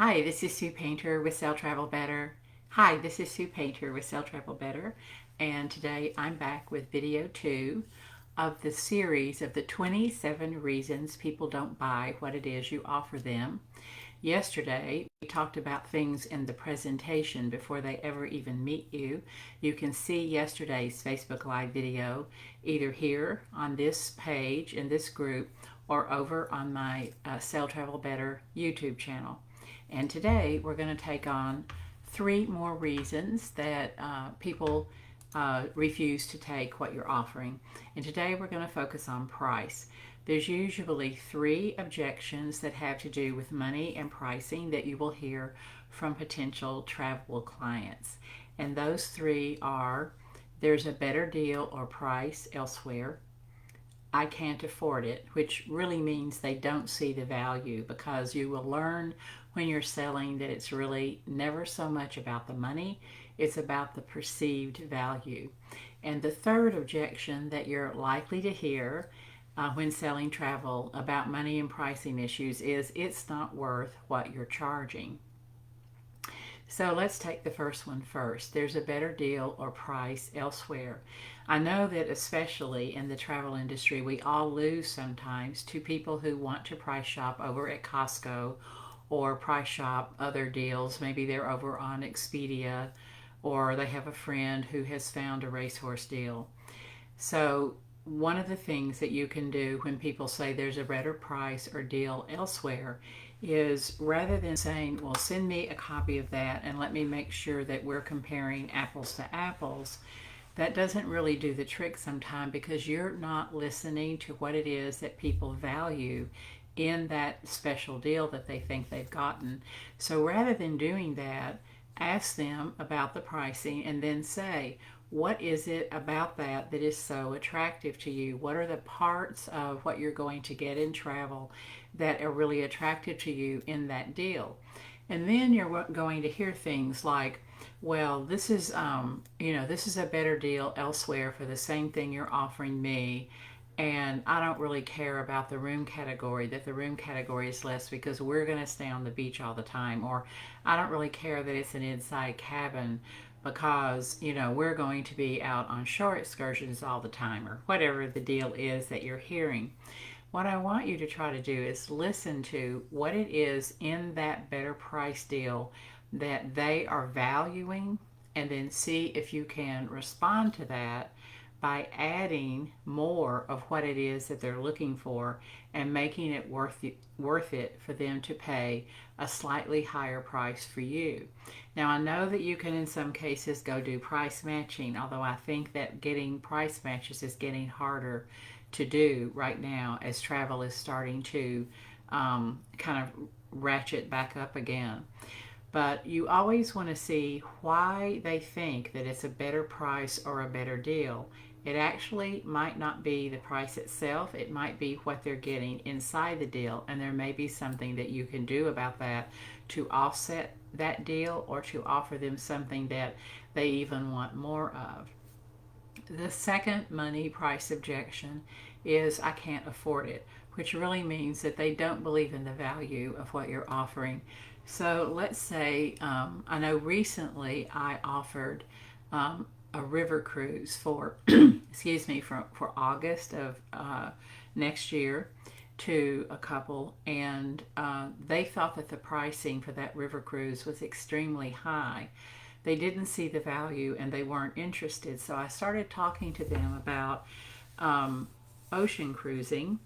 Hi, this is Sue Painter with Sell Travel Better. Hi, this is Sue Painter with Sell Travel Better, and today I'm back with video 2 of the series of the 27 reasons people don't buy what it is you offer them. Yesterday, we talked about things in the presentation before they ever even meet you. You can see yesterday's Facebook Live video either here on this page in this group or over on my Sell Travel Better YouTube channel. And today we're going to take on 3 more reasons that people refuse to take what you're offering. And today we're going to focus on price. There's usually 3 objections that have to do with money and pricing that you will hear from potential travel clients. And those 3 are: there's a better deal or price elsewhere, I can't afford it, which really means they don't see the value, because you will learn when you're selling that it's really never so much about the money, it's about the perceived value. And the third objection that you're likely to hear when selling travel about money and pricing issues is it's not worth what you're charging. So let's take the first one first. There's a better deal or price elsewhere. I know that especially in the travel industry, we all lose sometimes to people who want to price shop over at Costco or price shop other deals. Maybe they're over on Expedia, or they have a friend who has found a racehorse deal. So one of the things that you can do when people say there's a better price or deal elsewhere is, rather than saying, well, send me a copy of that and let me make sure that we're comparing apples to apples, that doesn't really do the trick sometimes, because you're not listening to what it is that people value in that special deal that they think they've gotten. So rather than doing that, ask them about the pricing and then say, what is it about that that is so attractive to you? What are the parts of what you're going to get in travel that are really attractive to you in that deal? And then you're going to hear things like, well, this is this is a better deal elsewhere for the same thing you're offering me, and I don't really care about the room category, that the room category is less because we're going to stay on the beach all the time. Or I don't really care that it's an inside cabin because, we're going to be out on shore excursions all the time, or whatever the deal is that you're hearing. What I want you to try to do is listen to what it is in that better price deal that they are valuing, and then see if you can respond to that by adding more of what it is that they're looking for and making it worth it for them to pay a slightly higher price for you. Now, I know that you can in some cases go do price matching, although I think that getting price matches is getting harder to do right now as travel is starting to kind of ratchet back up again. But you always want to see why they think that it's a better price or a better deal. It actually might not be the price itself, it might be what they're getting inside the deal, and there may be something that you can do about that to offset that deal or to offer them something that they even want more of. The second money price objection is, I can't afford it, which really means that they don't believe in the value of what you're offering. So let's say, I know recently I offered a river cruise for, excuse me, for August of next year to a couple, and they thought that the pricing for that river cruise was extremely high. They didn't see the value and they weren't interested. So I started talking to them about ocean cruising,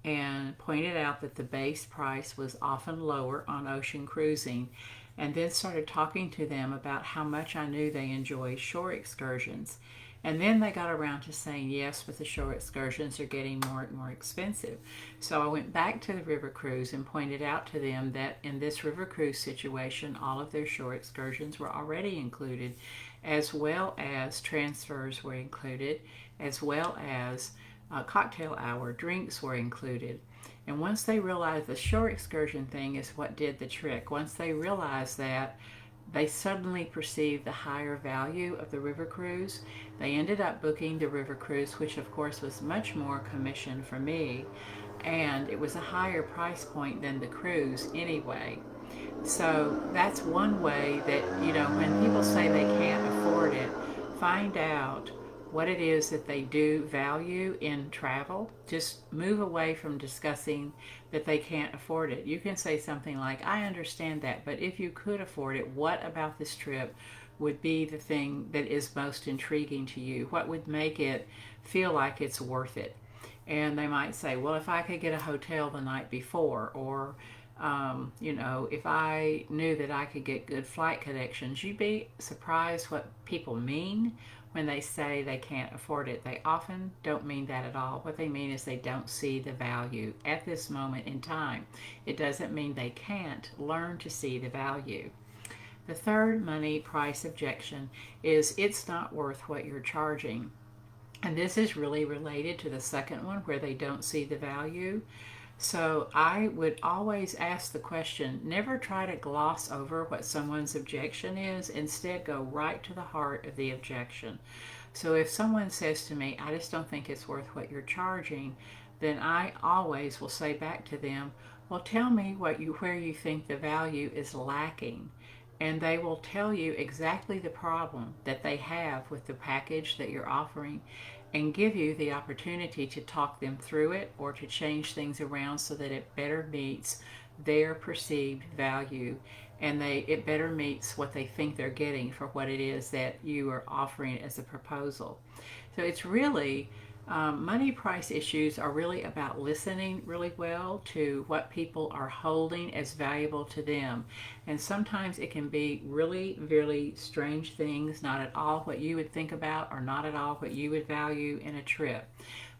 and pointed out that the base price was often lower on ocean cruising, and then started talking to them about how much I knew they enjoyed shore excursions. And then they got around to saying, yes, but the shore excursions are getting more and more expensive. So I went back to the river cruise and pointed out to them that in this river cruise situation, all of their shore excursions were already included, as well as transfers were included, as well as cocktail hour drinks were included. And once they realized the shore excursion thing is what did the trick, once they realized that, they suddenly perceived the higher value of the river cruise. They ended up booking the river cruise, which of course was much more commission for me, and it was a higher price point than the cruise anyway. So that's one way that, when people say they can't afford it, find out what it is that they do value in travel. Just move away from discussing that they can't afford it. You can say something like, I understand that, but if you could afford it, what about this trip would be the thing that is most intriguing to you? What would make it feel like it's worth it? And they might say, well, if I could get a hotel the night before, or if I knew that I could get good flight connections. You'd be surprised what people mean when they say they can't afford it. They often don't mean that at all. What they mean is they don't see the value at this moment in time. It doesn't mean they can't learn to see the value. The third money price objection is it's not worth what you're charging. And this is really related to the second one where they don't see the value. So I would always ask the question, never try to gloss over what someone's objection is. Instead, go right to the heart of the objection. So if someone says to me, I just don't think it's worth what you're charging, then I always will say back to them, well, tell me where you think the value is lacking. And they will tell you exactly the problem that they have with the package that you're offering, and give you the opportunity to talk them through it or to change things around so that it better meets their perceived value, and it better meets what they think they're getting for what it is that you are offering as a proposal. So it's really money price issues are really about listening really well to what people are holding as valuable to them. And sometimes it can be really, really strange things, not at all what you would think about or not at all what you would value in a trip.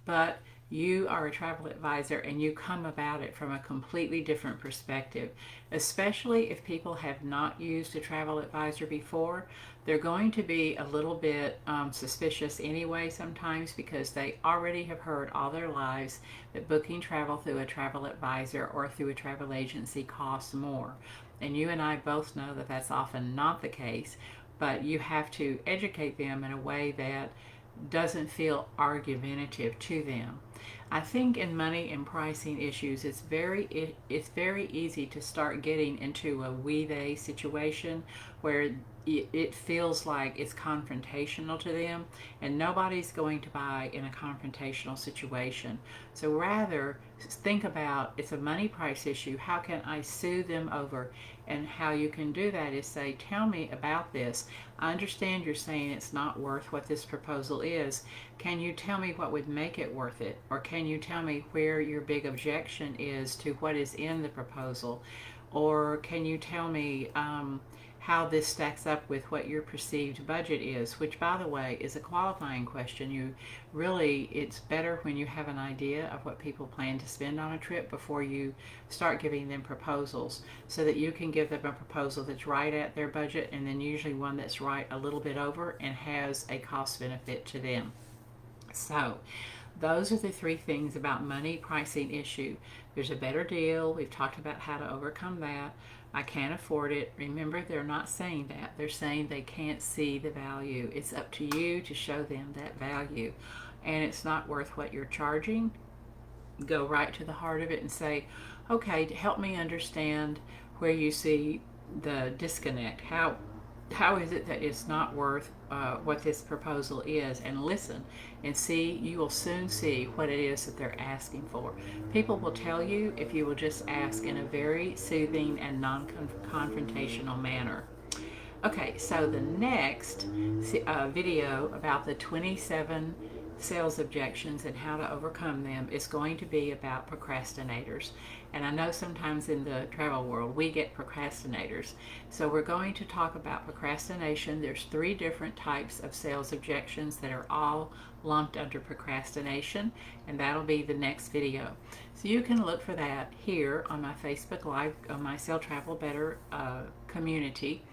But you are a travel advisor and you come about it from a completely different perspective. Especially if people have not used a travel advisor before, they're going to be a little bit suspicious anyway sometimes, because they already have heard all their lives that booking travel through a travel advisor or through a travel agency costs more. And you and I both know that that's often not the case, but you have to educate them in a way that doesn't feel argumentative to them. I think in money and pricing issues, it's very easy to start getting into a we-they situation where it feels like it's confrontational to them, and nobody's going to buy in a confrontational situation. So rather think about, it's a money price issue, how can I sue them over? And how you can do that is say, tell me about this. I understand you're saying it's not worth what this proposal is. Can you tell me what would make it worth it? Or can you tell me where your big objection is to what is in the proposal? Or can you tell me how this stacks up with what your perceived budget is, which, by the way, is a qualifying question. It's better when you have an idea of what people plan to spend on a trip before you start giving them proposals, so that you can give them a proposal that's right at their budget, and then usually one that's right a little bit over and has a cost benefit to them. So those are the three things about money pricing issue. There's a better deal. We've talked about how to overcome that. I can't afford it. Remember, they're not saying that. They're saying they can't see the value. It's up to you to show them that value. And it's not worth what you're charging. Go right to the heart of it and say, okay, help me understand where you see the disconnect. How is it that it's not worth what this proposal is? And listen and see. You will soon see what it is that they're asking for. People will tell you if you will just ask in a very soothing and non-confrontational manner. Okay, so the next video about the 27 sales objections and how to overcome them is going to be about procrastinators. And I know sometimes in the travel world we get procrastinators. So we're going to talk about procrastination. There's 3 different types of sales objections that are all lumped under procrastination, and that'll be the next video. So you can look for that here on my Facebook Live, on my Sell Travel Better community,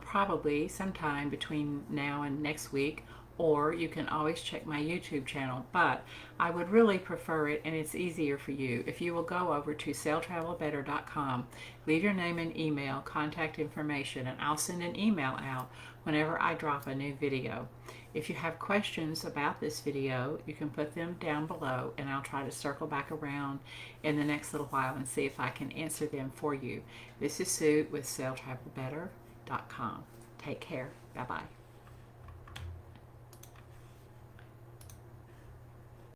probably sometime between now and next week. Or you can always check my YouTube channel, but I would really prefer it, and it's easier for you, if you will go over to selltravelbetter.com, leave your name and email, contact information, and I'll send an email out whenever I drop a new video. If you have questions about this video, you can put them down below and I'll try to circle back around in the next little while and see if I can answer them for you. This is Sue with SailTravelBetter.com. Take care. Bye-bye.